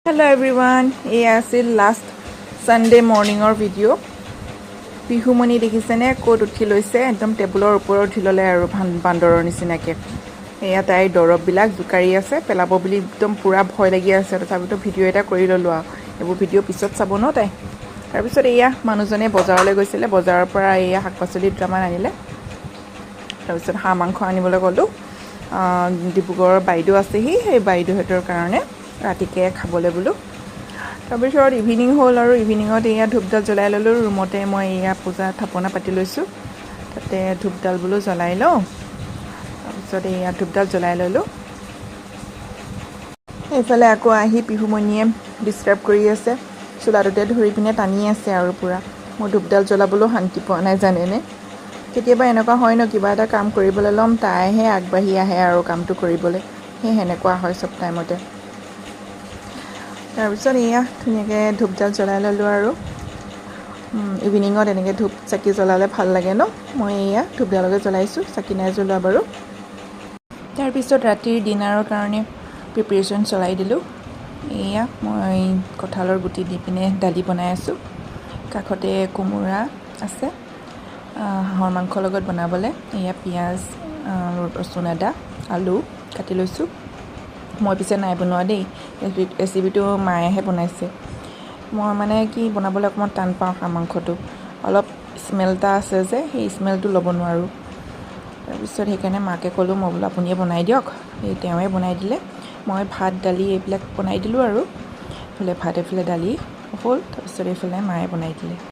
Hello everyone, এয়া আছিল last Sunday মৰ্নিঙৰ video' পিহুমণি দেখিছেনে ক'ত উঠি লৈছে একদম টেবুলৰ ওপৰত উঠি ল'লে আৰু বান্দৰৰ নিচিনাকৈ এয়া তাইৰ দৰৱবিলাক জোকাৰি আছে পেলাব বুলি একদম পূৰা ভয় লাগি আছে তথাপিতো ভিডিঅ' এটা কৰি ল'লোঁ আৰু এইবোৰ ভিডিঅ' পিছত চাব ন তাই তাৰপিছত এয়া মানুহজনে বজাৰলৈ গৈছিলে বজাৰৰ পৰা এয়া শাক পাচলি দুটামান আনিলে তাৰপিছত হাঁহ মাংস আনিবলৈ গ'লোঁ ডিব্ৰুগড়ৰ বাইদেউ আছেহি সেই বাইদেউহঁতৰ কাৰণে ৰাতিকে খাবলৈ বোলো তাৰপিছত ইভিনিং হ'ল আৰু ইভিনিঙত এয়া ধূপডাল জ্বলাই ল'লোঁ ৰুমতে মই এয়া পূজা থাপনা পাতি লৈছোঁ তাতে ধূপডাল বোলো জ্বলাই লওঁ তাৰপিছত এয়া ধূপডাল জ্বলাই ল'লোঁ এইফালে আকৌ আহি পিহুমণিয়ে ডিষ্টাৰ্ব কৰি আছে চোলাটোতে ধৰি পিনে টানি আছে আৰু পূৰা মই ধূপডাল জ্বলাবলৈও শান্তি পোৱা নাই জানেনে কেতিয়াবা এনেকুৱা হয় ন কিবা এটা কাম কৰিবলৈ ল'ম তাইহে আগবাঢ়ি আহে আৰু কামটো কৰিবলৈ সেই সেনেকুৱা হয় চব টাইমতে তাৰপিছত এয়া ধুনীয়াকৈ ধূপডাল জ্বলাই ল'লোঁ আৰু ইভিনিঙত এনেকৈ ধূপ চাকি জ্বলালে ভাল লাগে ন মই এয়া ধূপডালকে জ্বলাইছোঁ চাকি নাই জ্বলোৱা বাৰু তাৰপিছত ৰাতিৰ ডিনাৰৰ কাৰণে প্ৰিপেৰেশ্যন চলাই দিলোঁ এয়া মই কঁঠালৰ গুটি দি পিনে দালি বনাই আছোঁ কাষতে কোমোৰা আছে হাঁহৰ মাংসৰ লগত বনাবলৈ এয়া পিঁয়াজ ৰচুন আদা আলু কাটি লৈছোঁ মই পিছে নাই বনোৱা দেই ৰেচিপিটো মায়েহে বনাইছে মই মানে কি বনাবলৈ অকণমান টান পাওঁ হাঁহ মাংসটো অলপ স্মেল এটা আছে যে সেই স্মেলটো ল'ব নোৱাৰোঁ তাৰপিছত সেইকাৰণে মাকে ক'লোঁ মই বোলো আপুনিয়ে বনাই দিয়ক এই তেওঁৱে বনাই দিলে মই ভাত দালি এইবিলাক বনাই দিলোঁ আৰু এইফালে ভাত এইফালে দালি হ'ল তাৰপিছত এইফালে মায়ে বনাই দিলে